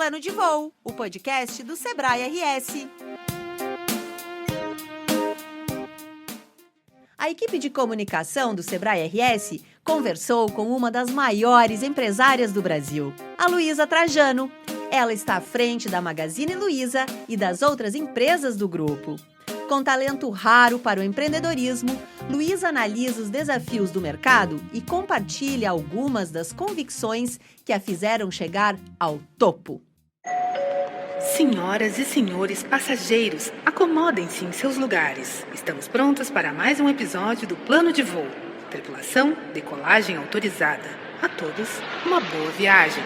Plano de Voo, o podcast do Sebrae RS. A equipe de comunicação do Sebrae RS conversou com uma das maiores empresárias do Brasil, a Luísa Trajano. Ela está à frente da Magazine Luiza e das outras empresas do grupo. Com talento raro para o empreendedorismo, Luísa analisa os desafios do mercado e compartilha algumas das convicções que a fizeram chegar ao topo. Senhoras e senhores passageiros, acomodem-se em seus lugares. Estamos prontos para mais um episódio do Plano de Voo. Tripulação, decolagem autorizada. A todos, uma boa viagem.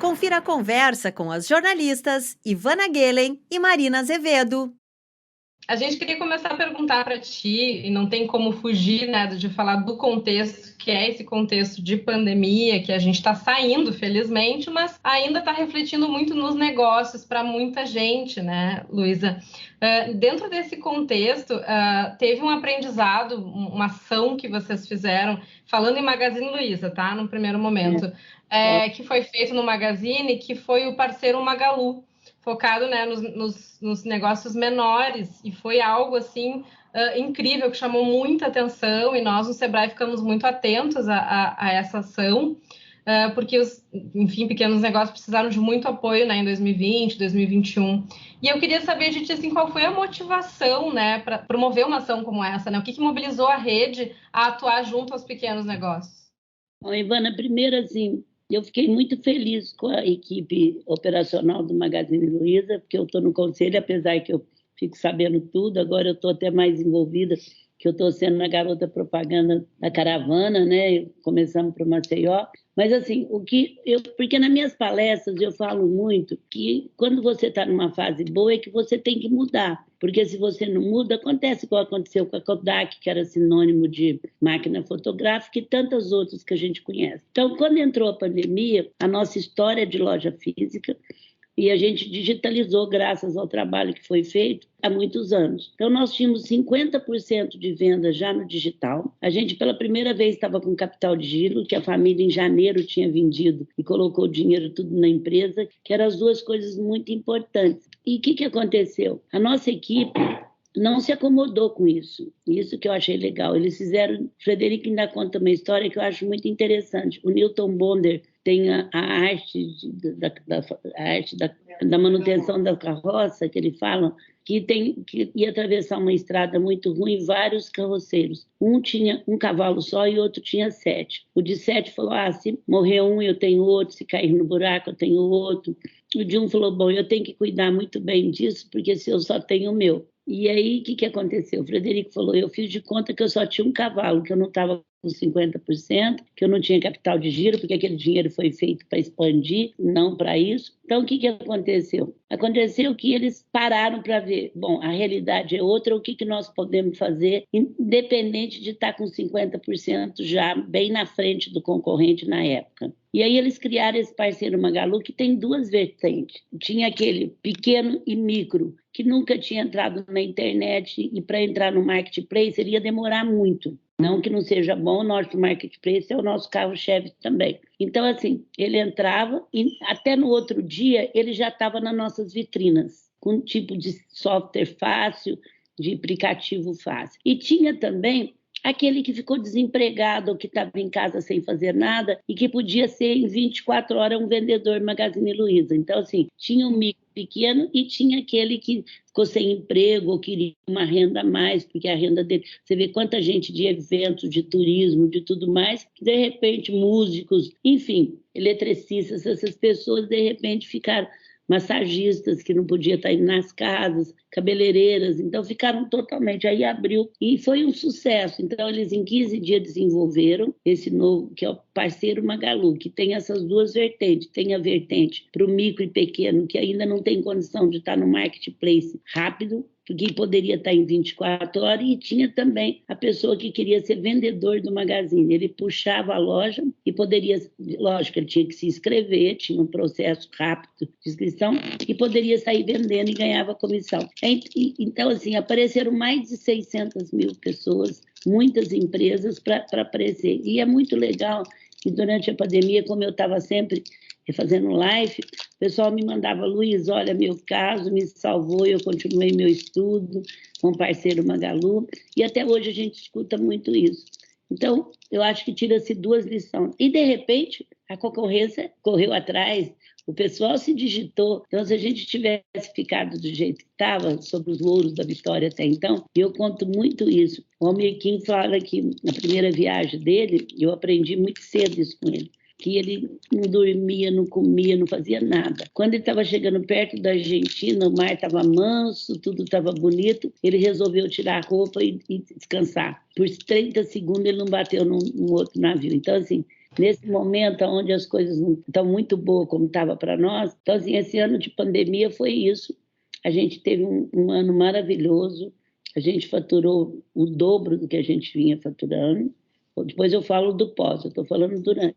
Confira a conversa com as jornalistas Ivana Gelen e Marina Azevedo. A gente queria começar a perguntar para ti, e não tem como fugir, né, de falar do contexto, que é esse contexto de pandemia, que a gente está saindo, felizmente, mas ainda está refletindo muito nos negócios para muita gente, né, Luísa? Dentro desse contexto, teve um aprendizado, uma ação que vocês fizeram, falando em Magazine Luiza, tá? No primeiro momento, que foi feito no Magazine, que foi o parceiro Magalu, focado, né, nos negócios menores, e foi algo assim incrível, que chamou muita atenção, e nós no Sebrae ficamos muito atentos a essa ação, porque os, enfim, pequenos negócios precisaram de muito apoio, né, em 2020, 2021. E eu queria saber de ti, assim, qual foi a motivação, né, para promover uma ação como essa, né? O que mobilizou a rede a atuar junto aos pequenos negócios? Bom, Ivana, primeiro, assim, eu fiquei muito feliz com a equipe operacional do Magazine Luiza, porque eu estou no conselho, apesar que eu fico sabendo tudo, agora eu estou até mais envolvida, que eu estou sendo a garota propaganda da caravana, né? Começamos para Maceió. Mas, assim, porque nas minhas palestras eu falo muito que quando você está numa fase boa é que você tem que mudar. Porque se você não muda, acontece igual aconteceu com a Kodak, que era sinônimo de máquina fotográfica, e tantas outras que a gente conhece. Então, quando entrou a pandemia, a nossa história de loja física, e a gente digitalizou graças ao trabalho que foi feito há muitos anos. Então, nós tínhamos 50% de venda já no digital. A gente, pela primeira vez, estava com capital de giro, que a família, em janeiro, tinha vendido e colocou o dinheiro tudo na empresa, que eram as duas coisas muito importantes. E o que aconteceu? A nossa equipe não se acomodou com isso. Isso que eu achei legal. Eles fizeram... O Frederico ainda conta uma história que eu acho muito interessante. O Newton Bonder tem a arte, da manutenção da carroça, que ele fala, que ia atravessar uma estrada muito ruim, vários carroceiros. Um tinha um cavalo só e outro tinha 7. O de 7 falou, se morrer um, eu tenho outro, se cair no buraco, eu tenho outro. O de um falou, bom, eu tenho que cuidar muito bem disso, porque se eu só tenho o meu. E aí, o que aconteceu? O Frederico falou, eu fiz de conta que eu só tinha um cavalo, que eu não estava com 50%, que eu não tinha capital de giro, porque aquele dinheiro foi feito para expandir, não para isso. Então, o que aconteceu? Aconteceu que eles pararam para ver, bom, a realidade é outra, o que nós podemos fazer, independente de estar com 50% já bem na frente do concorrente na época. E aí eles criaram esse parceiro Magalu, que tem duas vertentes. Tinha aquele pequeno e micro, que nunca tinha entrado na internet, e para entrar no marketplace ele ia demorar muito. Não que não seja bom, o nosso marketplace é o nosso carro-chefe também. Então, assim, ele entrava e até no outro dia ele já estava nas nossas vitrinas, com um tipo de software fácil, de aplicativo fácil. E tinha também aquele que ficou desempregado ou que estava em casa sem fazer nada e que podia ser em 24 horas um vendedor Magazine Luiza. Então, assim, tinha um micro pequeno e tinha aquele que ficou sem emprego ou queria uma renda a mais, porque a renda dele... Você vê quanta gente de eventos, de turismo, de tudo mais, que de repente músicos, enfim, eletricistas, essas pessoas de repente ficaram massagistas que não podiam estar indo nas casas, cabeleireiras, então ficaram totalmente, aí abriu e foi um sucesso. Então eles em 15 dias desenvolveram esse novo, que é o parceiro Magalu, que tem essas duas vertentes, tem a vertente para o micro e pequeno, que ainda não tem condição de estar no marketplace rápido, porque poderia estar em 24 horas, e tinha também a pessoa que queria ser vendedor do Magazine. Ele puxava a loja e poderia, lógico, ele tinha que se inscrever, tinha um processo rápido de inscrição, e poderia sair vendendo e ganhava comissão. Então, assim, apareceram mais de 600 mil pessoas, muitas empresas para aparecer. E é muito legal que durante a pandemia, como eu estava sempre fazendo live, O pessoal me mandava, Luiz, olha, meu caso me salvou, eu continuei meu estudo com o parceiro Magalu, e até hoje a gente escuta muito isso. Então, eu acho que tira-se 2 lições. E, de repente, a concorrência correu atrás, o pessoal se digitou. Então, se a gente tivesse ficado do jeito que estava, sobre os louros da vitória até então, eu conto muito isso. O Almir Kim fala que, na primeira viagem dele, eu aprendi muito cedo isso com ele, que ele não dormia, não comia, não fazia nada. Quando ele estava chegando perto da Argentina, o mar estava manso, tudo estava bonito, ele resolveu tirar a roupa e descansar. Por 30 segundos ele não bateu num outro navio. Então, assim, nesse momento onde as coisas não estão muito boas como estava para nós, então, assim, esse ano de pandemia foi isso. A gente teve um ano maravilhoso, a gente faturou o dobro do que a gente vinha faturando. Depois eu falo do pós, eu estou falando durante.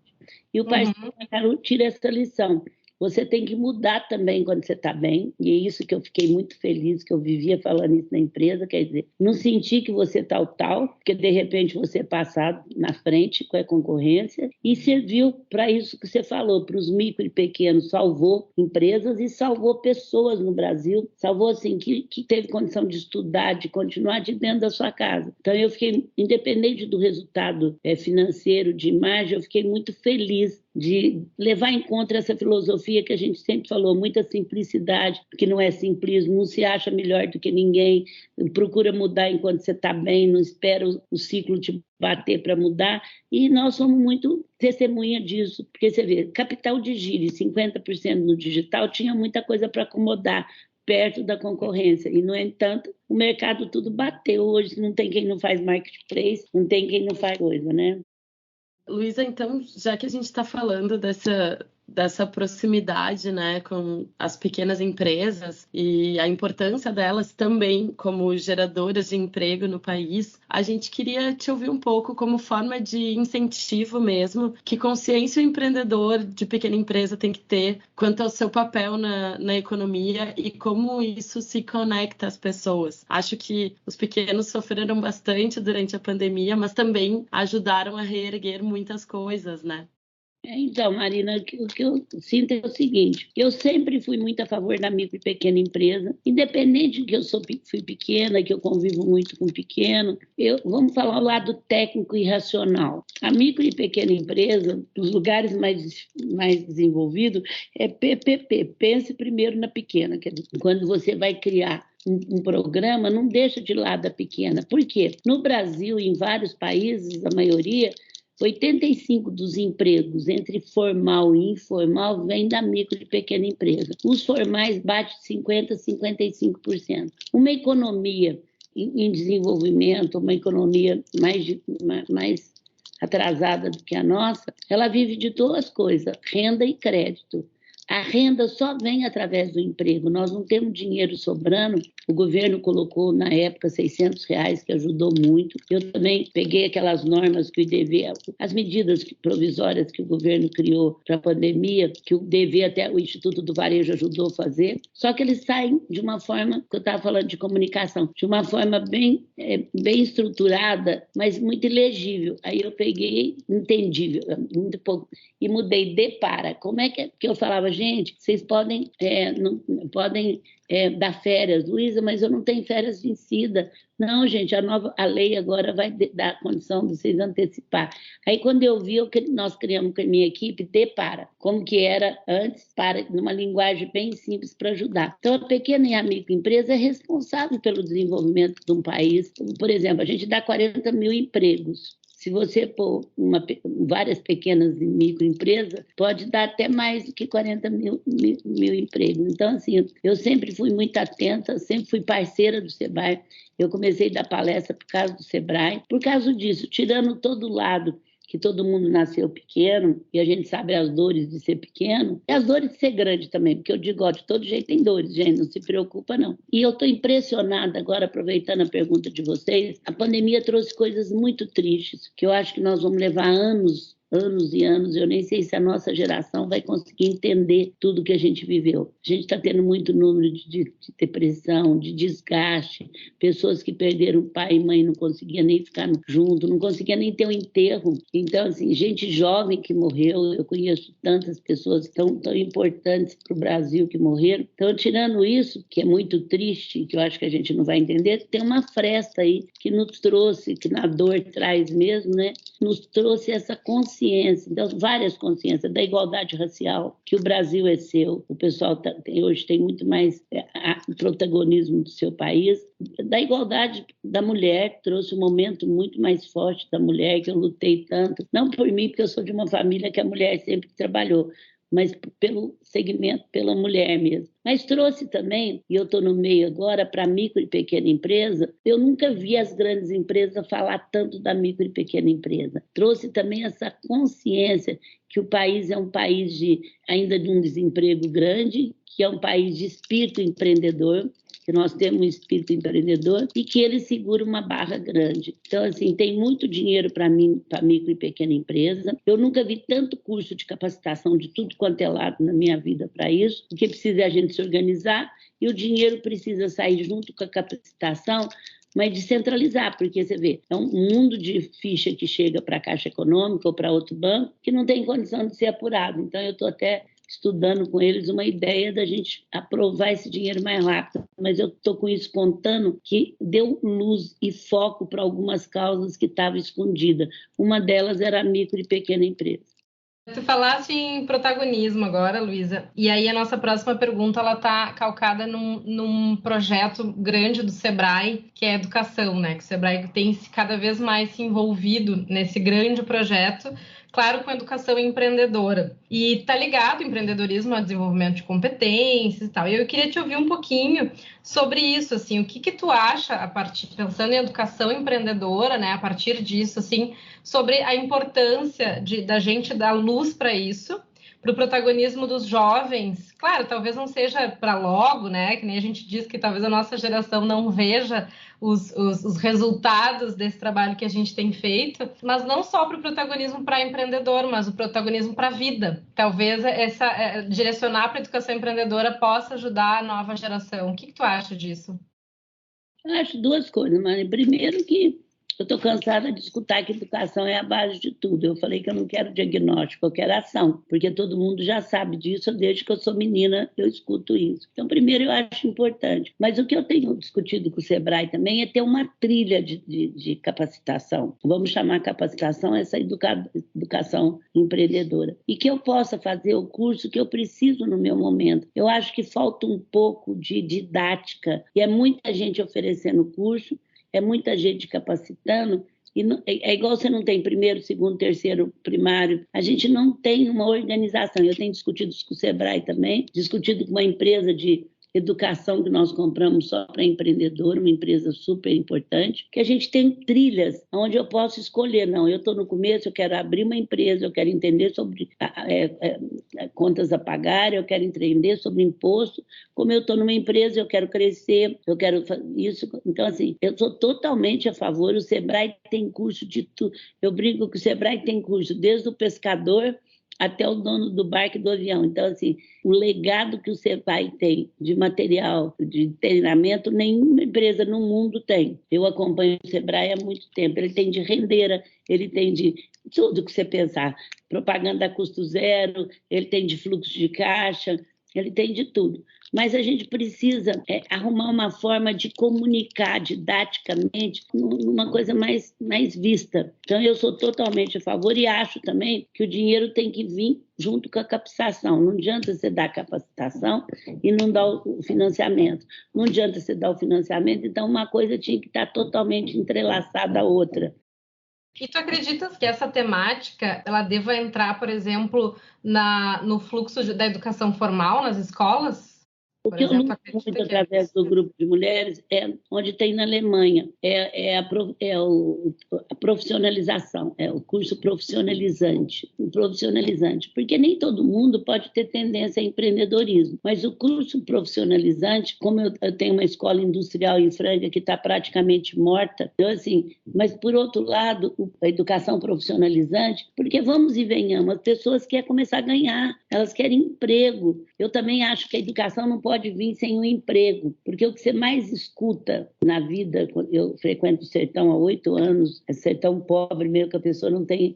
E o parceiro tira essa lição. Você tem que mudar também quando você está bem, e é isso que eu fiquei muito feliz, que eu vivia falando isso na empresa, quer dizer, não sentir que você está tal, porque de repente você passar na frente com a concorrência, e serviu para isso que você falou, para os micro e pequenos, salvou empresas e salvou pessoas no Brasil, salvou assim, que teve condição de estudar, de continuar de dentro da sua casa. Então eu fiquei, independente do resultado financeiro, de imagem, eu fiquei muito feliz de levar em conta essa filosofia que a gente sempre falou, muita simplicidade, que não é simplismo, não se acha melhor do que ninguém, procura mudar enquanto você está bem, não espera o ciclo te bater para mudar, e nós somos muito testemunha disso, porque você vê, capital de giro, 50% no digital, tinha muita coisa para acomodar, perto da concorrência, e no entanto, o mercado tudo bateu, hoje não tem quem não faz marketplace, não tem quem não faz coisa, né? Luísa, então, já que a gente está falando dessa proximidade, né, com as pequenas empresas e a importância delas também como geradoras de emprego no país, a gente queria te ouvir um pouco como forma de incentivo mesmo, que consciência o empreendedor de pequena empresa tem que ter quanto ao seu papel na economia e como isso se conecta às pessoas. Acho que os pequenos sofreram bastante durante a pandemia, mas também ajudaram a reerguer muitas coisas, né? Então, Marina, o que eu sinto é o seguinte, eu sempre fui muito a favor da micro e pequena empresa, independente de que eu fui pequena, que eu convivo muito com pequeno, vamos falar o lado técnico e racional. A micro e pequena empresa, nos lugares mais desenvolvidos, é PPP, pense primeiro na pequena, quer dizer, quando você vai criar um programa, não deixa de lado a pequena. Por quê? No Brasil, em vários países, a maioria, 85% dos empregos entre formal e informal vem da micro e pequena empresa. Os formais bate 50%, 55%. Uma economia em desenvolvimento, uma economia mais atrasada do que a nossa, ela vive de 2 coisas, renda e crédito. A renda só vem através do emprego. Nós não temos dinheiro sobrando. O governo colocou, na época, R$600, que ajudou muito. Eu também peguei aquelas normas que o IDV, as medidas provisórias que o governo criou para a pandemia, que o IDV, até o Instituto do Varejo, ajudou a fazer. Só que eles saem de uma forma, que eu estava falando de comunicação, de uma forma bem estruturada, mas muito ilegível. Aí eu peguei, entendível, muito pouco, e mudei de para. Como é que eu falava, gente, vocês podem dar férias, Luísa, mas eu não tenho férias vencidas. Não, gente, a lei agora vai dar a condição de vocês antecipar. Aí, quando eu vi, nós criamos com a minha equipe, como que era antes, numa linguagem bem simples para ajudar. Então, a pequena e a microempresa é responsável pelo desenvolvimento de um país. Por exemplo, a gente dá 40 mil empregos. Se você pôr várias pequenas e microempresas, pode dar até mais do que 40 mil empregos. Então, assim, eu sempre fui muito atenta, sempre fui parceira do Sebrae. Eu comecei a dar palestra por causa do Sebrae. Por causa disso, tirando todo lado, que todo mundo nasceu pequeno, e a gente sabe as dores de ser pequeno, e as dores de ser grande também, porque eu digo, de todo jeito tem dores, gente, não se preocupa não. E eu estou impressionada agora, aproveitando a pergunta de vocês, a pandemia trouxe coisas muito tristes, que eu acho que nós vamos levar anos anos e anos. Eu nem sei se a nossa geração vai conseguir entender tudo que a gente viveu. A gente está tendo muito número de depressão, de desgaste, pessoas que perderam pai e mãe, não conseguiam nem ficar junto, não conseguiam nem ter um enterro. Então, assim, gente jovem que morreu, eu conheço tantas pessoas tão importantes para o Brasil que morreram. Então, tirando isso, que é muito triste, que eu acho que a gente não vai entender, tem uma fresta aí que nos trouxe, que na dor traz mesmo, né? Nos trouxe essa consciência, então, várias consciências da igualdade racial, que o Brasil é seu, o pessoal hoje tem muito mais protagonismo do seu país, da igualdade da mulher, trouxe um momento muito mais forte da mulher, que eu lutei tanto, não por mim, porque eu sou de uma família que a mulher sempre trabalhou, mas pelo segmento, pela mulher mesmo. Mas trouxe também, e eu estou no meio agora, para micro e pequena empresa, eu nunca vi as grandes empresas falar tanto da micro e pequena empresa. Trouxe também essa consciência que o país é um país ainda de um desemprego grande, que é um país de espírito empreendedor, que nós temos um espírito empreendedor e que ele segura uma barra grande. Então, assim, tem muito dinheiro para mim, para micro e pequena empresa. Eu nunca vi tanto curso de capacitação de tudo quanto é lado na minha vida para isso, porque precisa a gente se organizar e o dinheiro precisa sair junto com a capacitação, mas descentralizar, porque você vê, é um mundo de ficha que chega para a Caixa Econômica ou para outro banco que não tem condição de ser apurado. Então, eu estou até estudando com eles uma ideia da gente aprovar esse dinheiro mais rápido. Mas eu estou com isso contando que deu luz e foco para algumas causas que estavam escondidas. Uma delas era a micro e pequena empresa. Tu falaste em protagonismo agora, Luísa, e aí a nossa próxima pergunta ela está calcada num projeto grande do Sebrae, que é a educação, né? Que o Sebrae tem cada vez mais se envolvido nesse grande projeto, claro, com educação empreendedora. E tá ligado o empreendedorismo ao desenvolvimento de competências e tal. E eu queria te ouvir um pouquinho sobre isso, assim, o que tu acha, pensando em educação empreendedora, né, a partir disso, assim, sobre a importância da gente dar luz para isso, para o protagonismo dos jovens. Claro, talvez não seja para logo, né? Que nem a gente diz que talvez a nossa geração não veja os resultados desse trabalho que a gente tem feito, mas não só para o protagonismo para empreendedor, mas o protagonismo para a vida. Talvez direcionar para a educação empreendedora possa ajudar a nova geração. O que tu acha disso? Eu acho duas coisas, Mari. Primeiro que eu estou cansada de escutar que educação é a base de tudo. Eu falei que eu não quero diagnóstico, eu quero ação, porque todo mundo já sabe disso, desde que eu sou menina eu escuto isso. Então, primeiro, eu acho importante. Mas o que eu tenho discutido com o Sebrae também é ter uma trilha de capacitação. Vamos chamar capacitação essa educação empreendedora. E que eu possa fazer o curso que eu preciso no meu momento. Eu acho que falta um pouco de didática, e é muita gente oferecendo curso, é muita gente capacitando, e não, é igual você não tem primeiro, segundo, terceiro, primário. A gente não tem uma organização. Eu tenho discutido isso com o Sebrae também, discutido com uma empresa de educação que nós compramos só para empreendedor, uma empresa super importante, que a gente tem trilhas onde eu posso escolher. Não, eu estou no começo, eu quero abrir uma empresa, eu quero entender sobre contas a pagar, eu quero entender sobre imposto. Como eu estou numa empresa, eu quero crescer, eu quero isso. Então, assim, eu sou totalmente a favor. O Sebrae tem curso de tudo. Eu brinco que o Sebrae tem curso desde o pescador até o dono do barco e do avião. Então, assim, o legado que o Sebrae tem de material, de treinamento, nenhuma empresa no mundo tem. Eu acompanho o Sebrae há muito tempo. Ele tem de rendeira, ele tem de tudo que você pensar. Propaganda a custo zero, ele tem de fluxo de caixa, ele tem de tudo. Mas a gente precisa arrumar uma forma de comunicar didaticamente numa coisa mais vista. Então, eu sou totalmente a favor e acho também que o dinheiro tem que vir junto com a capacitação. Não adianta você dar capacitação e não dar o financiamento. Não adianta você dar o financiamento, então uma coisa tinha que estar totalmente entrelaçada à outra. E tu acreditas que essa temática ela deva entrar, por exemplo, no fluxo da educação formal nas escolas? O que eu luto muito através do grupo de mulheres é onde tem na Alemanha, a profissionalização, é o curso profissionalizante, porque nem todo mundo pode ter tendência a empreendedorismo, mas o curso profissionalizante, como eu tenho uma escola industrial em Franca que está praticamente morta, então assim, mas por outro lado, a educação profissionalizante, porque vamos e venhamos, as pessoas querem começar a ganhar, elas querem emprego. Eu também acho que a educação não pode vir sem um emprego, porque o que você mais escuta na vida, eu frequento o sertão há 8 anos, é sertão pobre, meio que a pessoa não tem,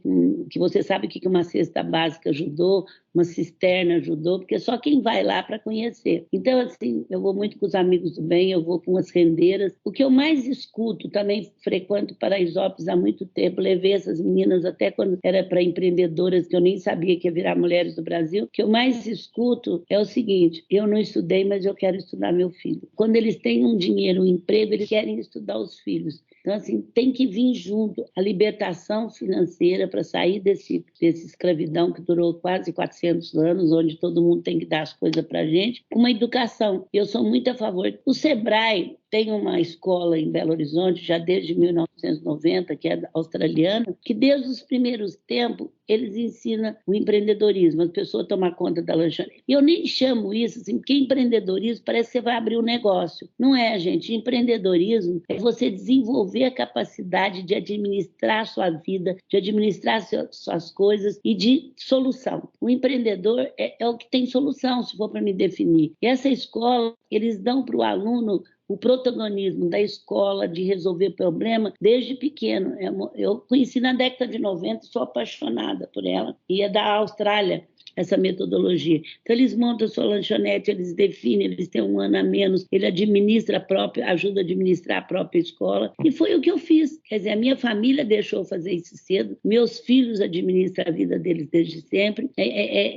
que você sabe o que uma cesta básica ajudou, uma cisterna ajudou, porque é só quem vai lá para conhecer. Então, assim, eu vou muito com os amigos do bem, eu vou com as rendeiras. O que eu mais escuto, também frequento Paraisópolis há muito tempo, levei essas meninas até quando era para empreendedoras, que eu nem sabia que ia virar Mulheres do Brasil. O que eu mais escuto é o seguinte: eu não estudei, mas eu quero estudar meu filho. Quando eles têm um dinheiro, um emprego, eles querem estudar os filhos. Então, assim, tem que vir junto a libertação financeira para sair desse escravidão que durou quase 400 anos, onde todo mundo tem que dar as coisas para a gente, com uma educação. Eu sou muito a favor. O Sebrae tem uma escola em Belo Horizonte, já desde 1990, que é australiana, que desde os primeiros tempos eles ensinam o empreendedorismo, as pessoas tomam conta da lanchonete. E eu nem chamo isso assim, porque empreendedorismo parece que você vai abrir um negócio. Não é, gente. Empreendedorismo é você desenvolver a capacidade de administrar a sua vida, de administrar suas coisas e de solução. O empreendedor é o que tem solução, se for para me definir. E essa escola, eles dão para o aluno o protagonismo da escola de resolver problema desde pequeno. Eu conheci na década de 90, sou apaixonada por ela, e é da Austrália essa metodologia. Então, eles montam a sua lanchonete, eles definem, eles têm 1 ano a menos, ele ajuda a administrar a própria escola, e foi o que eu fiz. Quer dizer, a minha família deixou fazer isso cedo, meus filhos administram a vida deles desde sempre,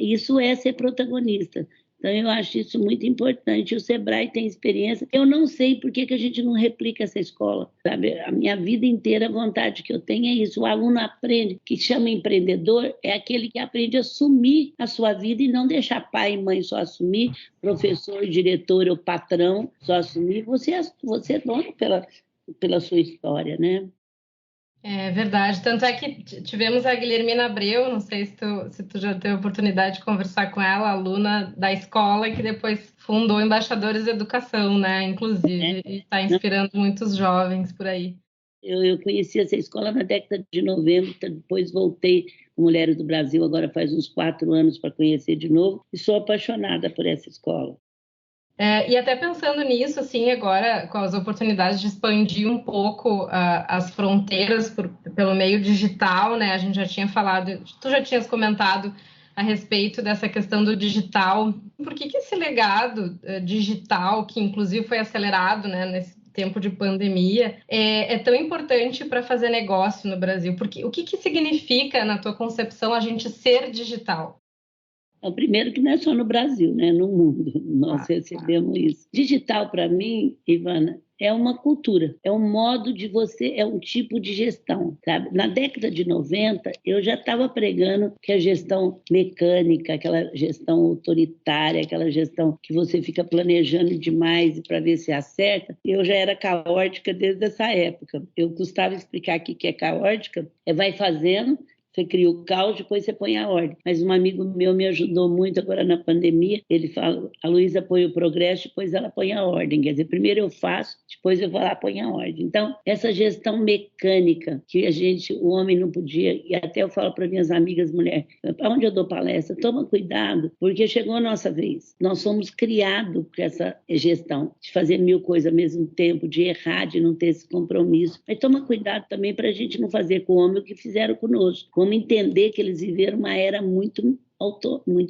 isso é ser protagonista. Então, eu acho isso muito importante. O Sebrae tem experiência. Eu não sei por que a gente não replica essa escola, sabe? A minha vida inteira, a vontade que eu tenho é isso. O aluno aprende, que chama empreendedor, é aquele que aprende a assumir a sua vida e não deixar pai e mãe só assumir, professor, diretor ou patrão só assumir. Você é dono pela sua história, né? É verdade, tanto é que tivemos a Guilhermina Abreu, não sei se tu já teve a oportunidade de conversar com ela, aluna da escola, que depois fundou Embaixadores de Educação, né, inclusive, e está inspirando muitos jovens por aí. Eu conheci essa escola na década de 90, depois voltei com Mulheres do Brasil, agora faz uns 4 anos para conhecer de novo, e sou apaixonada por essa escola. E até pensando nisso, assim, agora com as oportunidades de expandir um pouco as fronteiras pelo meio digital, né? A gente já tinha falado, tu já tinhas comentado a respeito dessa questão do digital. Por que esse legado digital, que inclusive foi acelerado, né, nesse tempo de pandemia, é tão importante para fazer negócio no Brasil? Porque o que significa, na tua concepção, a gente ser digital? O primeiro que não é só no Brasil, né? No mundo, nós recebemos isso. Digital, para mim, Ivana, é uma cultura, é um modo de você, é um tipo de gestão, sabe? Na década de 90, eu já estava pregando que a gestão mecânica, aquela gestão autoritária, aquela gestão que você fica planejando demais para ver se acerta, eu já era caótica desde essa época. Eu custava explicar o que é caótica, vai fazendo. Você cria o caos, depois você põe a ordem. Mas um amigo meu me ajudou muito agora na pandemia. Ele fala, a Luísa põe o progresso, depois ela põe a ordem. Quer dizer, primeiro eu faço, depois eu vou lá, põe a ordem. Então, essa gestão mecânica que o homem não podia, e até eu falo para minhas amigas mulheres, onde eu dou palestra, toma cuidado, porque chegou a nossa vez. Nós somos criados com essa gestão, de fazer 1000 coisas ao mesmo tempo, de errar, de não ter esse compromisso. Mas toma cuidado também para a gente não fazer com o homem o que fizeram conosco. Vamos entender que eles viveram uma era muito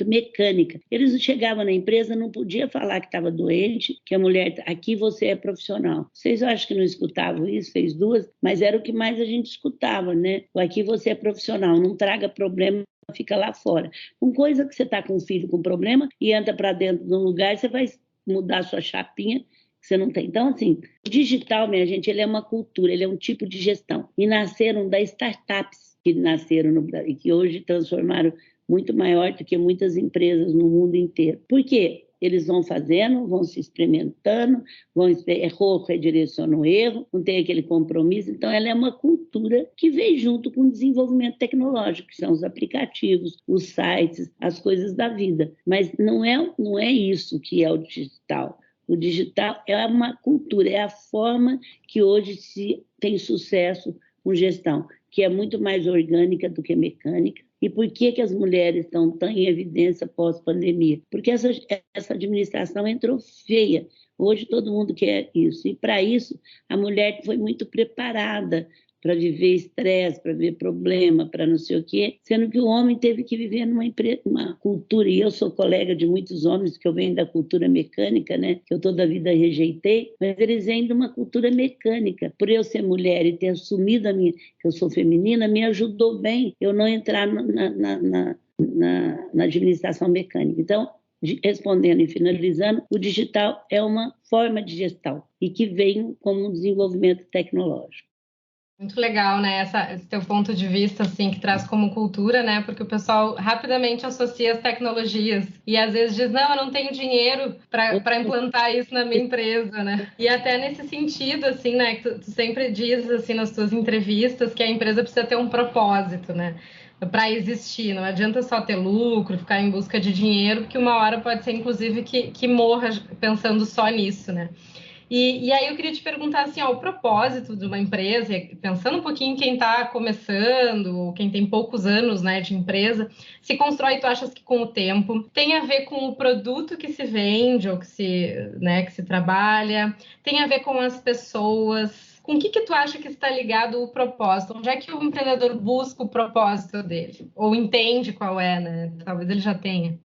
mecânica. Eles não chegavam na empresa, não podia falar que estava doente, que a mulher, aqui você é profissional. Vocês acham que não escutavam isso? Fez 2, mas era o que mais a gente escutava, né? Aqui você é profissional, não traga problema, fica lá fora. Com coisa que você está com um filho com problema e entra para dentro de um lugar, você vai mudar sua chapinha, que você não tem. Então, assim, o digital, minha gente, ele é uma cultura, ele é um tipo de gestão. E nasceram das startups que nasceram no Brasil e que hoje transformaram muito maior do que muitas empresas no mundo inteiro. Por quê? eles vão fazendo, vão se experimentando, errou, redireciona o erro, não tem aquele compromisso. Então, ela é uma cultura que vem junto com o desenvolvimento tecnológico, que são os aplicativos, os sites, as coisas da vida. Mas não é isso que é o digital. O digital é uma cultura, é a forma que hoje se tem sucesso com gestão, que é muito mais orgânica do que mecânica. E por que as mulheres estão tão em evidência pós-pandemia? Porque essa administração entrou feia. Hoje todo mundo quer isso. E para isso, a mulher foi muito preparada para viver estresse, para ver problema, para não sei o quê, sendo que o homem teve que viver uma cultura, e eu sou colega de muitos homens, que eu venho da cultura mecânica, né, que eu toda a vida rejeitei, mas eles vêm de uma cultura mecânica. Por eu ser mulher e ter assumido que eu sou feminina, me ajudou bem eu não entrar na administração mecânica. Então, respondendo e finalizando, o digital é uma forma de gestão e que vem como um desenvolvimento tecnológico. Muito legal, né? Esse teu ponto de vista, assim, que traz como cultura, né? Porque o pessoal rapidamente associa as tecnologias e às vezes diz, não, eu não tenho dinheiro para implantar isso na minha empresa, né? E até nesse sentido, assim, né? Que tu sempre diz, assim, nas tuas entrevistas que a empresa precisa ter um propósito, né? Para existir, não adianta só ter lucro, ficar em busca de dinheiro, porque uma hora pode ser, inclusive, que morra pensando só nisso, né? E aí eu queria te perguntar assim, ó, o propósito de uma empresa, pensando um pouquinho em quem está começando, quem tem poucos anos, né, de empresa, se constrói, tu achas que com o tempo, tem a ver com o produto que se vende ou que se trabalha, tem a ver com as pessoas. Com o que tu acha que está ligado o propósito? Onde é que o empreendedor busca o propósito dele? Ou entende qual é, né? Talvez ele já tenha.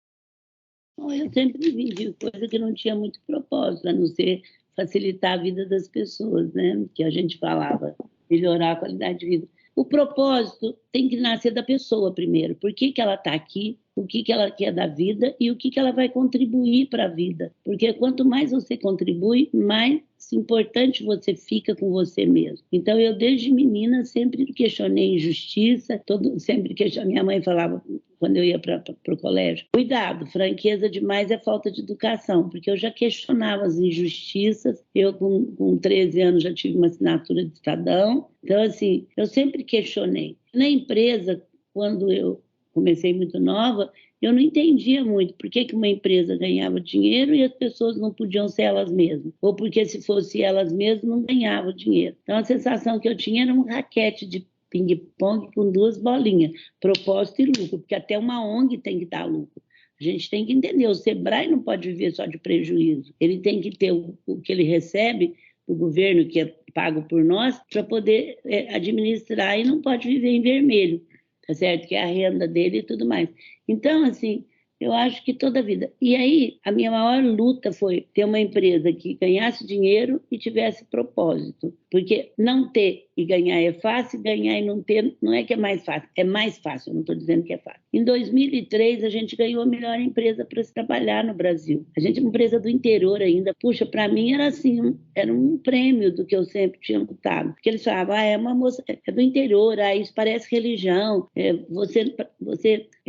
Eu sempre vendi coisa que não tinha muito propósito, a não ser facilitar a vida das pessoas, né? Que a gente falava, melhorar a qualidade de vida. O propósito tem que nascer da pessoa primeiro. Por que ela está aqui? O que ela quer da vida e o que ela vai contribuir para a vida. Porque quanto mais você contribui, mais importante você fica com você mesmo. Então, eu desde menina sempre questionei injustiça, sempre questionei. Minha mãe falava, quando eu ia para o colégio, cuidado, franqueza demais é falta de educação, porque eu já questionava as injustiças. Eu, com 13 anos, já tive uma assinatura de Estadão. Então, assim, eu sempre questionei. Na empresa, quando eu comecei muito nova, eu não entendia muito por que uma empresa ganhava dinheiro e as pessoas não podiam ser elas mesmas. Ou porque se fosse elas mesmas, não ganhavam dinheiro. Então, a sensação que eu tinha era um raquete de ping-pong com 2 bolinhas, propósito e lucro, porque até uma ONG tem que dar lucro. A gente tem que entender, o Sebrae não pode viver só de prejuízo. Ele tem que ter o que ele recebe do governo, que é pago por nós, para poder administrar, e não pode viver em vermelho. Tá certo? Que é a renda dele e tudo mais. Então, assim, eu acho que toda a vida. E aí, a minha maior luta foi ter uma empresa que ganhasse dinheiro e tivesse propósito. Porque não ter e ganhar é fácil, ganhar e não ter não é que é mais fácil, eu não estou dizendo que é fácil. Em 2003, a gente ganhou a melhor empresa para se trabalhar no Brasil. A gente é uma empresa do interior ainda. Puxa, para mim era assim, era um prêmio do que eu sempre tinha lutado. Porque eles falavam, é uma moça, é do interior, isso parece religião, você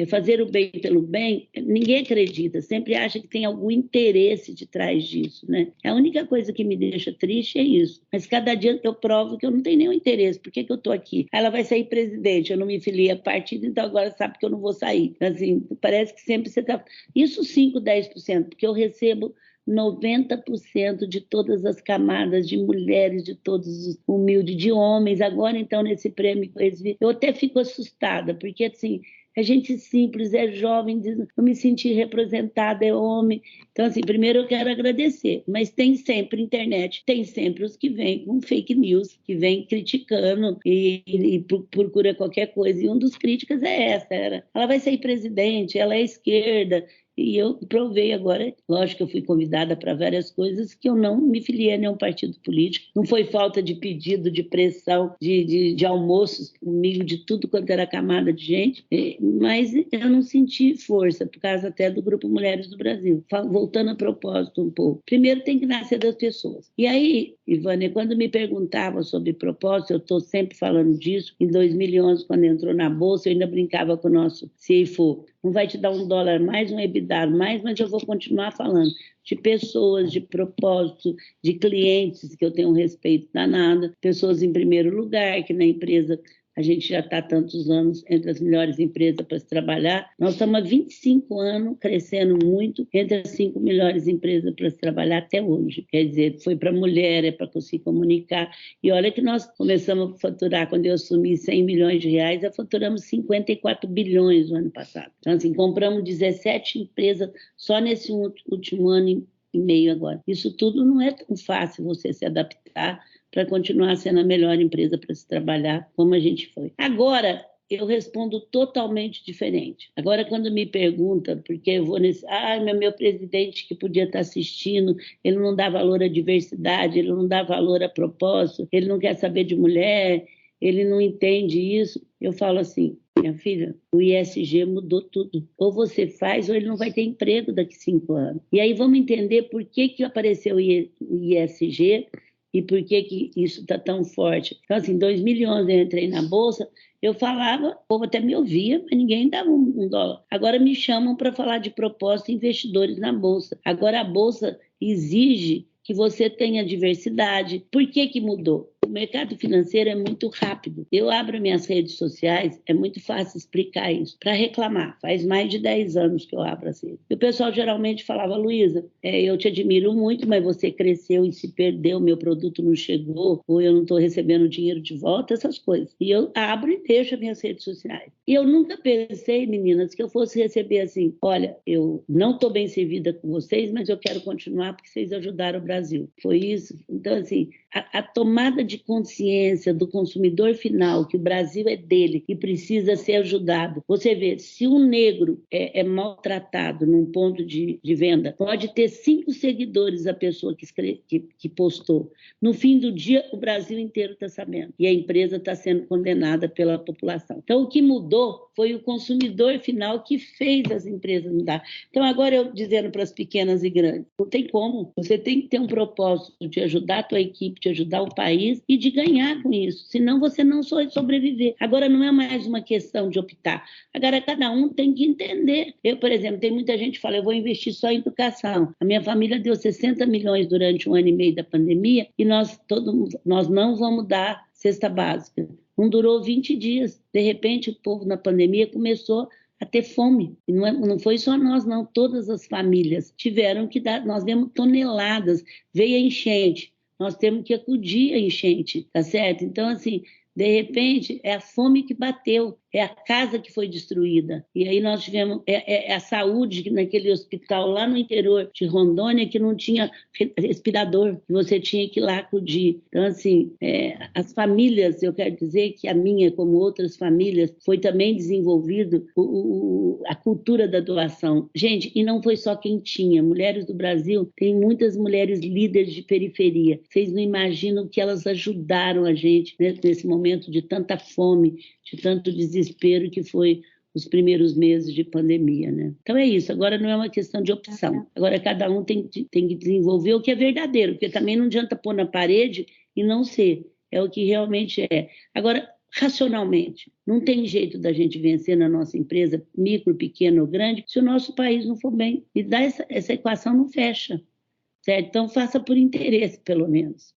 fazer o bem pelo bem, ninguém acredita, sempre acha que tem algum interesse de trás disso, né? A única coisa que me deixa triste é isso. Mas cada dia eu provo que eu não tenho nenhum interesse. Por que eu estou aqui? Ela vai sair presidente, eu não me filiei a partido, então agora sabe que eu não vou sair. Assim, parece que sempre você está... Isso 5, 10%, porque eu recebo 90% de todas as camadas de mulheres, de todos os humildes, de homens. Agora, então, nesse prêmio que eu recebi, eu até fico assustada, porque, assim, é gente simples, é jovem, eu me senti representada, é homem. Então, assim, primeiro eu quero agradecer, mas tem sempre internet, tem sempre os que vêm com fake news, que vêm criticando e procura qualquer coisa. E um dos críticas é essa, ela vai sair presidente, ela é esquerda. E eu provei agora, lógico que eu fui convidada para várias coisas, que eu não me filiei a nenhum partido político. Não foi falta de pedido, de pressão, de almoços comigo, de tudo quanto era camada de gente. mas eu não senti força, por causa até do Grupo Mulheres do Brasil. Voltando a propósito um pouco. Primeiro tem que nascer das pessoas. E aí, Ivânia, quando me perguntava sobre propósito, eu estou sempre falando disso. Em 2011, quando entrou na Bolsa, eu ainda brincava com o nosso CFO. Não vai te dar $1 mais, um EBITDA mais, mas eu vou continuar falando de pessoas, de propósito, de clientes, que eu tenho um respeito danado, pessoas em primeiro lugar, que na empresa a gente já está há tantos anos entre as melhores empresas para se trabalhar. Nós estamos há 25 anos crescendo muito entre as 5 melhores empresas para se trabalhar até hoje. Quer dizer, foi para mulher, é para conseguir comunicar. E olha que nós começamos a faturar, quando eu assumi R$100 milhões, já faturamos 54 bilhões no ano passado. Então, assim, compramos 17 empresas só nesse último ano e meio agora. Isso tudo não é tão fácil você se adaptar para continuar sendo a melhor empresa para se trabalhar, como a gente foi. Agora, eu respondo totalmente diferente. Agora, quando me pergunta, porque eu vou nesse... meu presidente que podia estar assistindo, ele não dá valor à diversidade, ele não dá valor a propósito, ele não quer saber de mulher, ele não entende isso. Eu falo assim, minha filha, o ESG mudou tudo. Ou você faz, ou ele não vai ter emprego daqui a 5 anos. E aí vamos entender por que apareceu o ESG, e por que isso está tão forte. Então, assim, em 2011 eu entrei na Bolsa, eu falava, o povo até me ouvia, mas ninguém dava $1. Agora me chamam para falar de propósito investidores na Bolsa. Agora a Bolsa exige que você tenha diversidade. Por que mudou? O mercado financeiro é muito rápido. Eu abro minhas redes sociais, é muito fácil explicar isso. Para reclamar, faz mais de 10 anos que eu abro as redes. E o pessoal geralmente falava, Luísa, eu te admiro muito, mas você cresceu e se perdeu, meu produto não chegou, ou eu não estou recebendo dinheiro de volta, essas coisas. E eu abro e deixo as minhas redes sociais. E eu nunca pensei, meninas, que eu fosse receber assim, olha, eu não estou bem servida com vocês, mas eu quero continuar porque vocês ajudaram o Brasil. Foi isso. Então, assim, a tomada de consciência do consumidor final, que o Brasil é dele e precisa ser ajudado. Você vê, se um negro é maltratado num ponto de venda, pode ter 5 seguidores a pessoa que postou. No fim do dia, o Brasil inteiro está sabendo. E a empresa está sendo condenada pela população. Então, o que mudou foi o consumidor final que fez as empresas mudar. Então, agora eu dizendo para as pequenas e grandes, não tem como. Você tem que ter um propósito de ajudar a tua equipe, de ajudar o país e de ganhar com isso. Senão você não só sobreviver. Agora não é mais uma questão de optar. Agora cada um tem que entender. Eu, por exemplo, tem muita gente que fala, eu vou investir só em educação. A minha família deu 60 milhões durante 1 ano e meio da pandemia e nós não vamos dar cesta básica. Não durou 20 dias. De repente, o povo na pandemia começou a ter fome. E não foi só nós, não. Todas as famílias tiveram que dar. Nós demos toneladas. Veio a enchente. Nós temos que acudir a enchente, tá certo? Então, assim, de repente, é a fome que bateu. É a casa que foi destruída. E aí nós tivemos a saúde naquele hospital lá no interior de Rondônia que não tinha respirador. Você tinha que ir lá acudir. Então, assim, as famílias, eu quero dizer que a minha, como outras famílias, foi também desenvolvido a cultura da doação. Gente, e não foi só quem tinha. Mulheres do Brasil, tem muitas mulheres líderes de periferia. Vocês não imaginam que elas ajudaram a gente, né, nesse momento de tanta fome, de tanto desespero que foi os primeiros meses de pandemia, né? Então é isso, agora não é uma questão de opção. Agora cada um tem que desenvolver o que é verdadeiro, porque também não adianta pôr na parede e não ser. É o que realmente é. Agora, racionalmente, não tem jeito da gente vencer na nossa empresa, micro, pequeno ou grande, se o nosso país não for bem. E essa equação não fecha, certo? Então faça por interesse, pelo menos.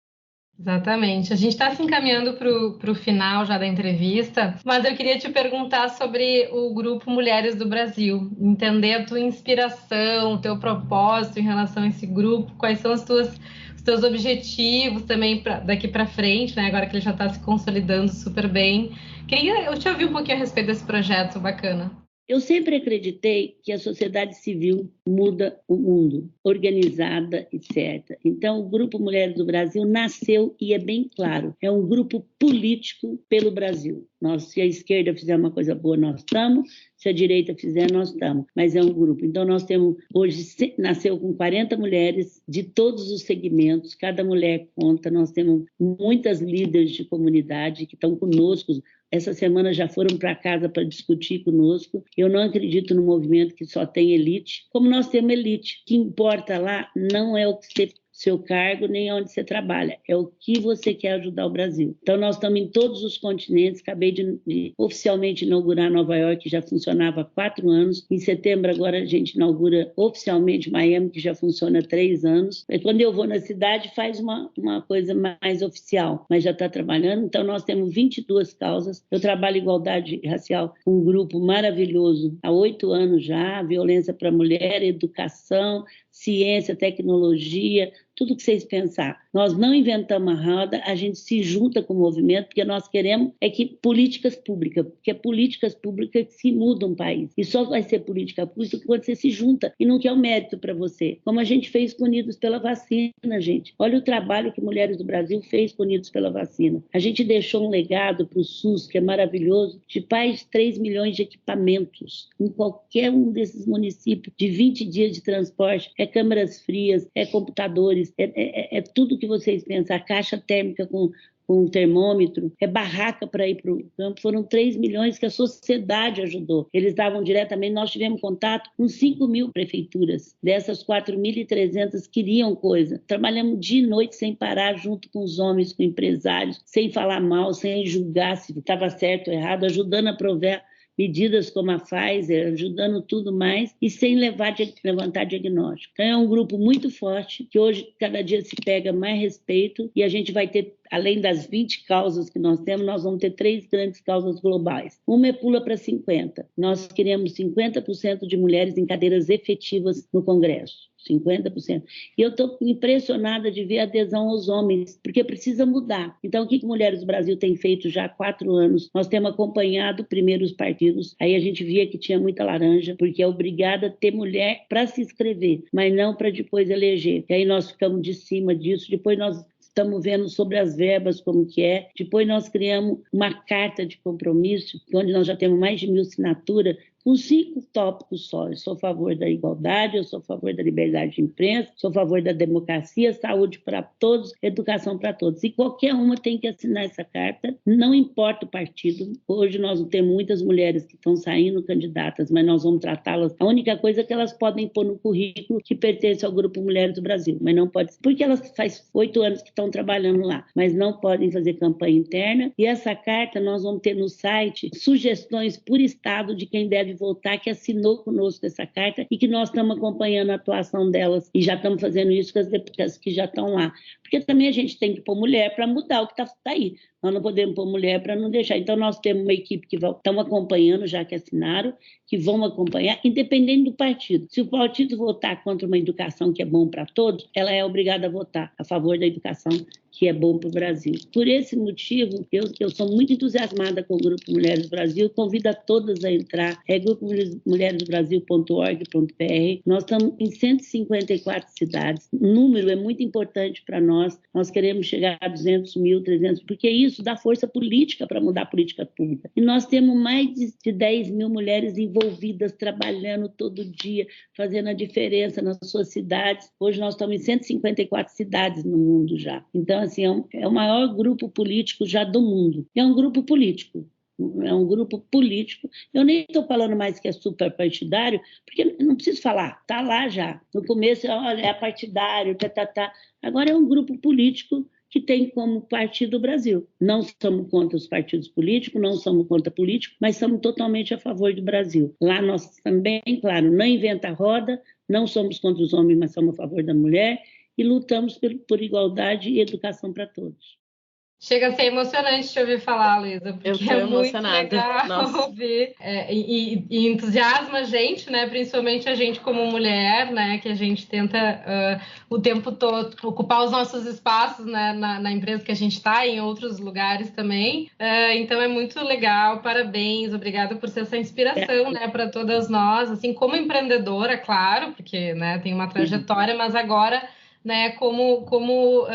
Exatamente. A gente está se encaminhando para o final já da entrevista, mas eu queria te perguntar sobre o Grupo Mulheres do Brasil, entender a tua inspiração, o teu propósito em relação a esse grupo, quais são os teus objetivos também daqui para frente, né? Agora que ele já está se consolidando super bem. Eu te ouvi um pouquinho a respeito desse projeto bacana. Eu sempre acreditei que a sociedade civil muda o mundo, organizada e certa. Então, o Grupo Mulheres do Brasil nasceu, e é bem claro, é um grupo político pelo Brasil. Se a esquerda fizer uma coisa boa, nós estamos. Se a direita fizer, nós estamos. Mas é um grupo. Então, nós temos, hoje, nasceu com 40 mulheres de todos os segmentos. Cada mulher conta. Nós temos muitas líderes de comunidade que estão conosco. essa semana já foram para casa para discutir conosco. Eu não acredito no movimento que só tem elite, como nós temos elite. O que importa lá não é o que você seu cargo, nem onde você trabalha. É o que você quer ajudar o Brasil. Então, nós estamos em todos os continentes. Acabei de oficialmente inaugurar Nova York, que já funcionava há 4 anos. Em setembro, agora, a gente inaugura oficialmente Miami, que já funciona há 3 anos. E quando eu vou na cidade, faz uma coisa mais oficial, mas já está trabalhando. Então, nós temos 22 causas. Eu trabalho igualdade racial com um grupo maravilhoso há 8 anos já. Violência para a mulher, educação, ciência, tecnologia, tudo que vocês pensar. Nós não inventamos a roda, a gente se junta com o movimento, porque nós queremos que políticas públicas, porque é políticas públicas que se mudam um país. E só vai ser política pública quando você se junta e não quer o mérito para você. Como a gente fez com Unidos pela Vacina, gente. Olha o trabalho que Mulheres do Brasil fez com Unidos pela Vacina. A gente deixou um legado para o SUS, que é maravilhoso, de mais de 3 milhões de equipamentos em qualquer um desses municípios, de 20 dias de transporte, é câmeras frias, é computadores, é tudo que vocês pensam, a caixa térmica com um termômetro, é barraca para ir para o campo. Foram 3 milhões que a sociedade ajudou. Eles davam diretamente, nós tivemos contato com 5.000 prefeituras. Dessas 4.300 queriam coisa. Trabalhamos dia e noite sem parar, junto com os homens, com empresários, sem falar mal, sem julgar se estava certo ou errado, ajudando a aprovar medidas como a Pfizer, ajudando tudo mais e sem levantar diagnóstico. Então é um grupo muito forte, que hoje cada dia se pega mais respeito e a gente vai ter, além das 20 causas que nós temos, nós vamos ter 3 grandes causas globais. Uma é pula para 50. Nós queremos 50% de mulheres em cadeiras efetivas no Congresso. 50%. E eu estou impressionada de ver a adesão aos homens, porque precisa mudar. Então, o que Mulheres do Brasil tem feito já há 4 anos? Nós temos acompanhado primeiro os partidos, aí a gente via que tinha muita laranja, porque é obrigada a ter mulher para se inscrever, mas não para depois eleger. E aí nós ficamos de cima disso, depois nós estamos vendo sobre as verbas como que é. Depois nós criamos uma carta de compromisso, onde nós já temos mais de 1.000 assinaturas, com 5 tópicos só. Eu sou a favor da igualdade, eu sou a favor da liberdade de imprensa, sou a favor da democracia, saúde para todos, educação para todos. E qualquer uma tem que assinar essa carta, não importa o partido. Hoje nós temos muitas mulheres que estão saindo candidatas, mas nós vamos tratá-las. A única coisa é que elas podem pôr no currículo que pertence ao Grupo Mulheres do Brasil, mas não pode, porque elas faz 8 anos que estão trabalhando lá, mas não podem fazer campanha interna. E essa carta nós vamos ter no site sugestões por estado de quem deve votar, que assinou conosco essa carta e que nós estamos acompanhando a atuação delas e já estamos fazendo isso com as deputadas que já estão lá. Porque também a gente tem que pôr mulher para mudar o que está aí. Nós não podemos pôr mulher para não deixar. Então, nós temos uma equipe que estão acompanhando, já que assinaram, que vão acompanhar, independente do partido. Se o partido votar contra uma educação que é bom para todos, ela é obrigada a votar a favor da educação que é bom para o Brasil. Por esse motivo, eu sou muito entusiasmada com o Grupo Mulheres do Brasil, convido a todas a entrar, é grupomulheresdobrasil.org.br. Nós estamos em 154 cidades, o número é muito importante para nós queremos chegar a 200 mil, 300, porque isso dá força política para mudar a política pública. E nós temos mais de 10 mil mulheres envolvidas, trabalhando todo dia, fazendo a diferença nas suas cidades. Hoje nós estamos em 154 cidades no mundo já. Então, assim, é o maior grupo político já do mundo. É um grupo político. É um grupo político. Eu nem estou falando mais que é super partidário, porque não preciso falar, está lá já. No começo, olha, é partidário, tá. Agora é um grupo político que tem como partido o Brasil. Não somos contra os partidos políticos, não somos contra políticos, mas somos totalmente a favor do Brasil. Lá nós também, claro, não inventa roda, não somos contra os homens, mas somos a favor da mulher, e lutamos por igualdade e educação para todos. Chega a ser emocionante te ouvir falar, Luísa, porque eu tô é emocionada. Muito legal ouvir. E entusiasma a gente, né? Principalmente a gente como mulher, né? Que a gente tenta o tempo todo ocupar os nossos espaços, né? Na empresa que a gente está, em outros lugares também. Então é muito legal, parabéns, obrigada por ser essa inspiração, né? Para todas nós, assim, como empreendedora, claro, porque, né? Tem uma trajetória, mas agora, né, como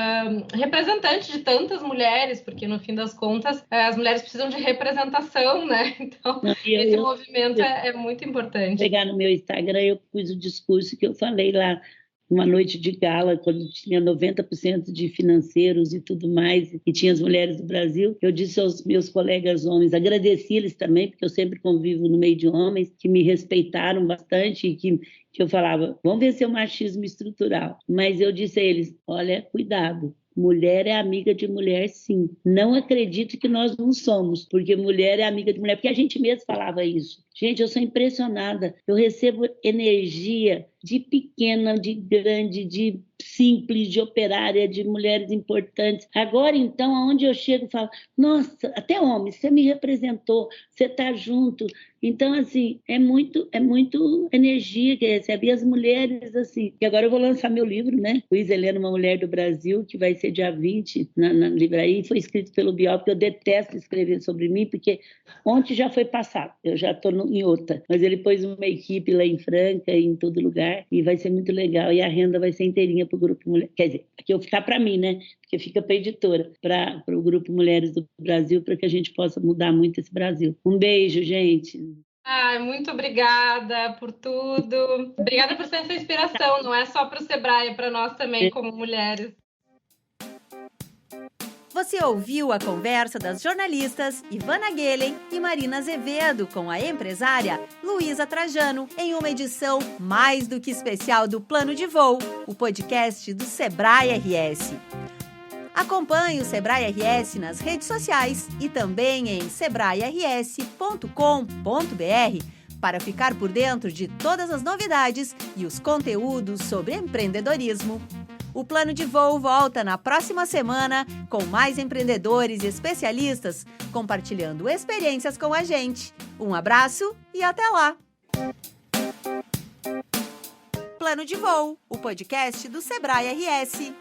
representante de tantas mulheres, porque no fim das contas as mulheres precisam de representação, né? Então esse movimento é muito importante. Pegar no meu Instagram, eu pus o discurso que eu falei lá uma noite de gala, quando tinha 90% de financeiros e tudo mais, e tinha as mulheres do Brasil, eu disse aos meus colegas homens, agradeci eles também, porque eu sempre convivo no meio de homens, que me respeitaram bastante e que eu falava, vamos vencer o machismo estrutural. Mas eu disse a eles, olha, cuidado. Mulher é amiga de mulher, sim. Não acredito que nós não somos, porque mulher é amiga de mulher, porque a gente mesmo falava isso. Gente, eu sou impressionada. Eu recebo energia de pequena, de grande, de simples, de operária, de mulheres importantes. Agora, então, aonde eu chego, eu falo, nossa, até homem, você me representou, você está junto. Então, assim, é muito energia que recebe. E as mulheres, assim, e agora eu vou lançar meu livro, né? Luísa Helena, uma mulher do Brasil, que vai ser dia 20 na livraria, foi escrito pelo Bial, porque eu detesto escrever sobre mim, porque ontem já foi passado, eu já estou em outra. Mas ele pôs uma equipe lá em Franca, em todo lugar, e vai ser muito legal. E a renda vai ser inteirinha para o Grupo Mulher. Quer dizer, aqui eu ficar para mim, né? Porque fica para a editora, para o Grupo Mulheres do Brasil, para que a gente possa mudar muito esse Brasil. Um beijo, gente. Muito obrigada por tudo. Obrigada por ser essa inspiração, não é só para o Sebrae, é para nós também, como mulheres. Você ouviu a conversa das jornalistas Ivana Guelen e Marina Azevedo com a empresária Luísa Trajano em uma edição mais do que especial do Plano de Voo, o podcast do Sebrae RS. Acompanhe o Sebrae RS nas redes sociais e também em sebrae-rs.com.br para ficar por dentro de todas as novidades e os conteúdos sobre empreendedorismo. O Plano de Voo volta na próxima semana com mais empreendedores e especialistas compartilhando experiências com a gente. Um abraço e até lá! Plano de Voo, o podcast do Sebrae RS.